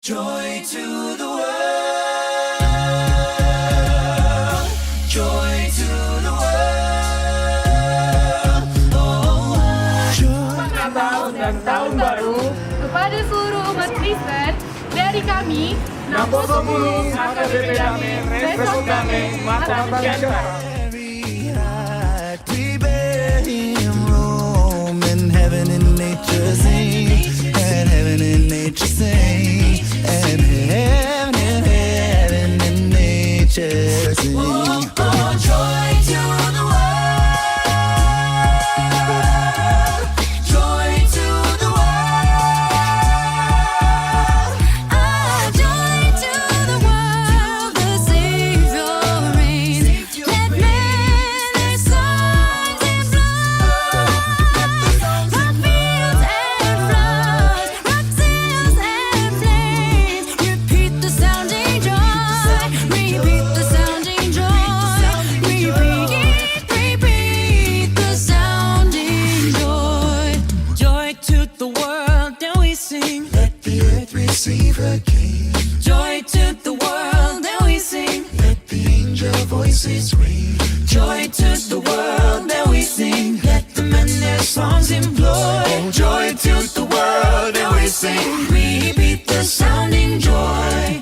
Joy to the world. Joy to the world. Oh, joy. Selamat tahun dan tahun baru Kepada seluruh umat Kristen, dari kami, 60 AKBP Damai Respons Damai Mata Sejahtera. Very high. We bear him Rome, and heaven and nature sing, and heaven and nature sing, and heaven and nature sing. Oh, joy to the world. Joy to the world. Oh, joy to the world, the Savior reigns. Let men their songs and floods, rock fields and floods, rock sails and flames. Repeat the sounding joy, repeat the sounding joy, repeat the sounding joy. Joy to the world, and we sing. Let the earth receive her King. Joy to the world, and we sing. Let the angel voices ring. Joy to the world, and we sing. Let the men their songs employ. Oh, joy to the world, and we sing. Repeat the sounding joy.